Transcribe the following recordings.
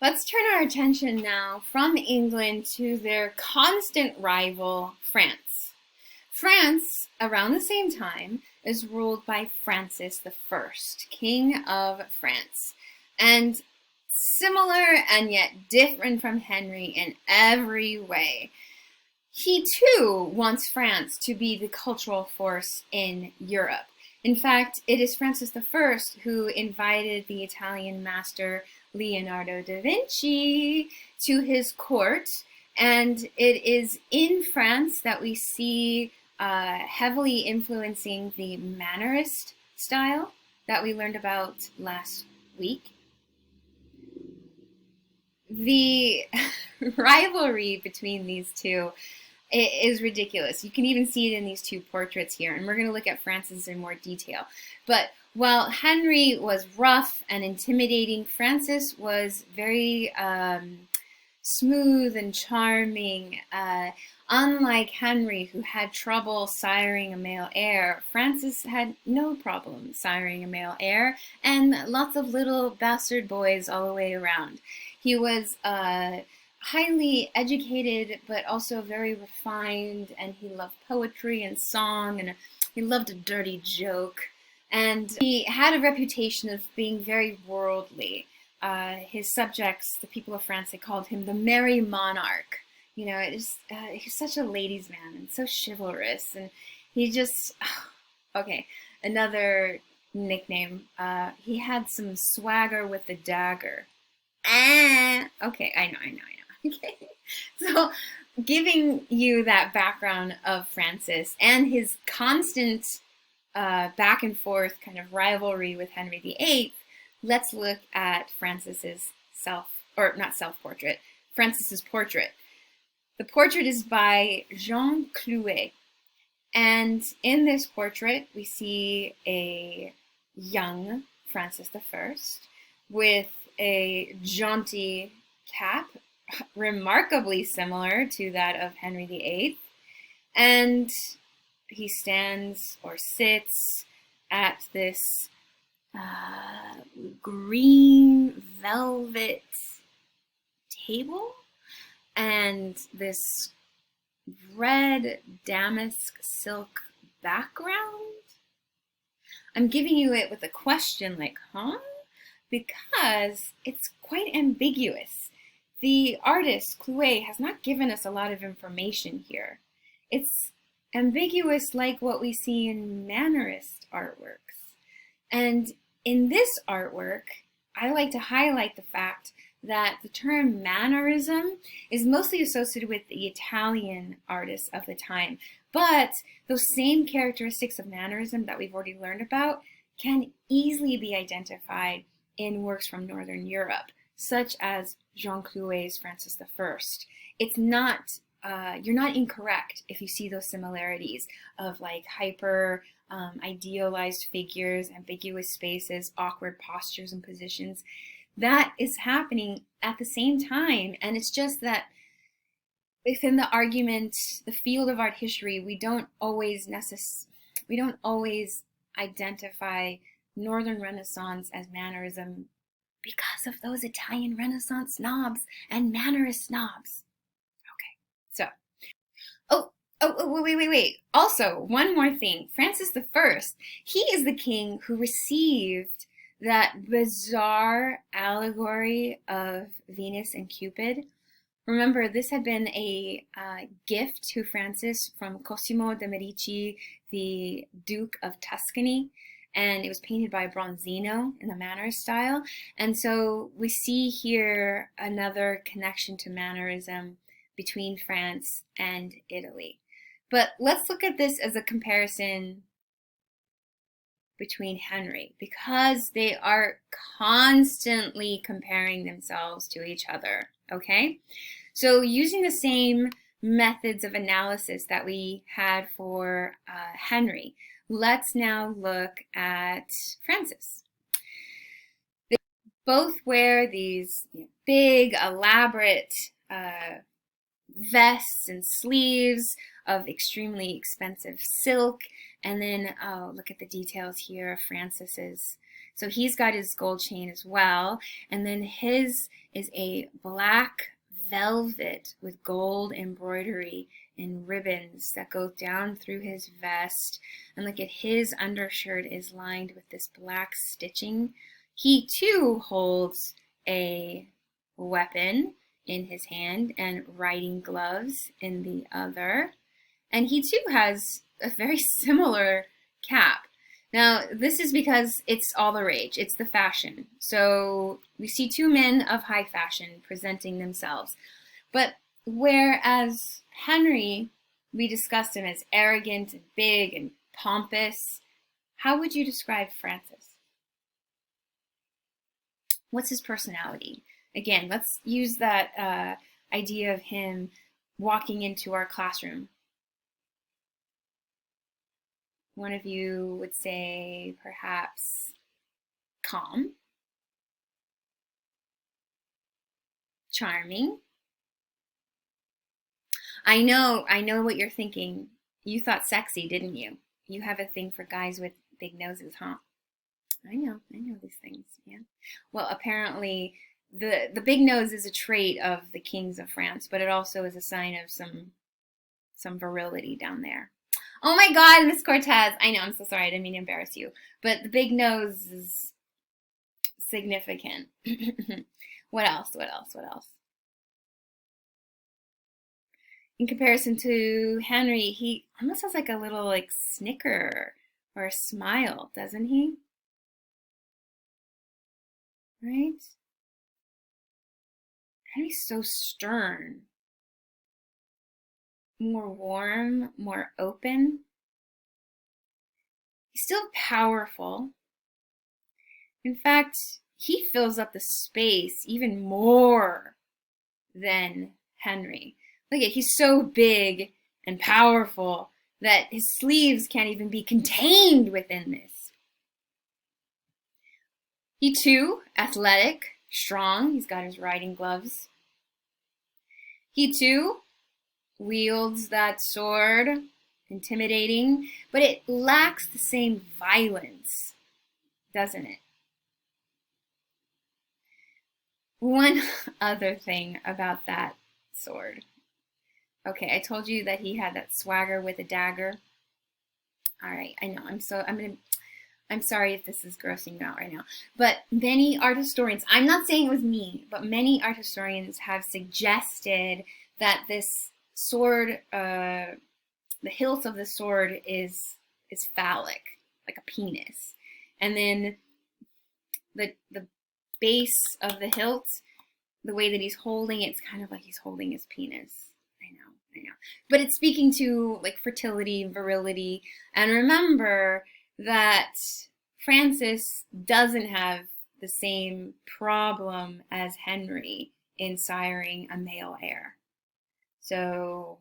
Let's turn our attention now from England to their constant rival, France. France, around the same time, is ruled by Francis I, King of France. And similar and yet different from Henry in every way. He too wants France to be the cultural force in Europe. In fact, it is Francis I who invited the Italian master Leonardo da Vinci to his court, and it is in France that we see heavily influencing the Mannerist style that we learned about last week. The rivalry between these two is ridiculous. You can even see it in these two portraits here, and we're going to look at Francis in more detail. But while Henry was rough and intimidating, Francis was very smooth and charming. Unlike Henry, who had trouble siring a male heir, Francis had no problem siring a male heir, and lots of little bastard boys all the way around. He was highly educated, but also very refined, and he loved poetry and song, and he loved a dirty joke. And he had a reputation of being very worldly. His subjects, the people of France, they called him the Merry Monarch. You know, he's such a ladies' man and so chivalrous, and he just, okay, another nickname. He had some swagger with the dagger. Okay, I know. Okay, so giving you that background of Francis and his constant back and forth kind of rivalry with Henry VIII, let's look at Francis's portrait. The portrait is by Jean Clouet, and in this portrait we see a young Francis I with a jaunty cap, remarkably similar to that of Henry VIII, and he stands or sits at this green velvet table and this red damask silk background. I'm giving you it with a question like, huh? Because it's quite ambiguous. The artist, Clouet, has not given us a lot of information here. It's ambiguous like what we see in Mannerist artworks. And in this artwork, I like to highlight the fact that the term Mannerism is mostly associated with the Italian artists of the time. But those same characteristics of Mannerism that we've already learned about can easily be identified in works from Northern Europe, such as Jean Clouet's Francis I. It's not, you're not incorrect if you see those similarities of like hyper idealized figures, ambiguous spaces, awkward postures and positions. That is happening at the same time, and it's just that within the argument, the field of art history, we don't always identify Northern Renaissance as Mannerism because of those Italian Renaissance snobs and Mannerist snobs. Okay, so, wait. Also, one more thing. Francis I, he is the king who received that bizarre allegory of Venus and Cupid. Remember, this had been a gift to Francis from Cosimo de' Medici, the Duke of Tuscany, and it was painted by Bronzino in the Mannerist style. And so we see here another connection to Mannerism between France and Italy. But let's look at this as a comparison between Henry, because they are constantly comparing themselves to each other, okay? So using the same methods of analysis that we had for Henry, let's now look at Francis. They both wear these big, elaborate vests and sleeves of extremely expensive silk. And then, oh, look at the details here of Francis's So he's got his gold chain as well. And then his is a black velvet with gold embroidery and ribbons that go down through his vest. And look at his undershirt is lined with this black stitching. He too holds a weapon in his hand and riding gloves in the other. And he too has a very similar cap. Now, this is because it's all the rage. It's the fashion. So we see two men of high fashion presenting themselves. But whereas Henry, we discussed him as arrogant and big and pompous, how would you describe Francis? What's his personality? Again, let's use that idea of him walking into our classroom. One of you would say perhaps calm, charming. I know what you're thinking. You thought sexy, didn't you? You have a thing for guys with big noses, huh? I know these things, yeah. Well, apparently the big nose is a trait of the kings of France, but it also is a sign of some virility down there. Oh my God, Miss Cortez. I know, I'm so sorry. I didn't mean to embarrass you. But the big nose is significant. What else? In comparison to Henry, he almost has like a little like snicker or a smile, doesn't he? Right? Henry's so stern. More warm, more open. He's still powerful. In fact, he fills up the space even more than Henry. Look at, he's so big and powerful that his sleeves can't even be contained within this. He too, athletic, strong. He's got his riding gloves. He too wields that sword, intimidating, but it lacks the same violence, doesn't it? One other thing about that sword. Okay, I told you that he had that swagger with a dagger. All right, I know. I'm sorry if this is grossing you out right now, but many art historians, I'm not saying it was me, but many art historians have suggested that this sword, the hilt of the sword is phallic, like a penis, and then the base of the hilt, the way that he's holding it's kind of like he's holding his penis. I know, but it's speaking to like fertility, virility, and remember that Francis doesn't have the same problem as Henry in siring a male heir. So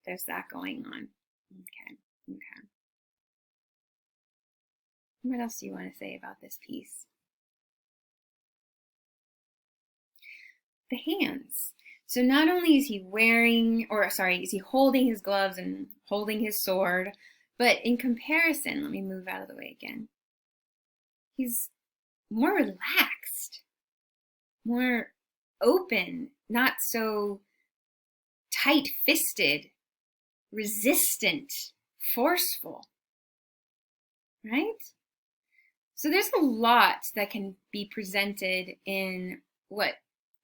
there's that going on. Okay. What else do you want to say about this piece? The hands. So not only is he is he holding his gloves and holding his sword, but in comparison, let me move out of the way again. He's more relaxed, more open, not so tight-fisted, resistant, forceful, right? So there's a lot that can be presented in what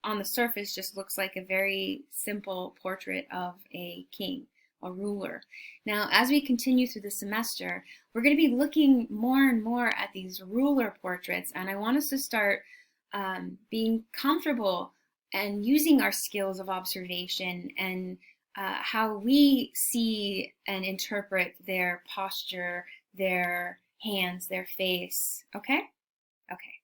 on the surface just looks like a very simple portrait of a king, a ruler. Now, as we continue through the semester, we're going to be looking more and more at these ruler portraits, and I want us to start being comfortable and using our skills of observation and how we see and interpret their posture, their hands, their face. Okay? Okay.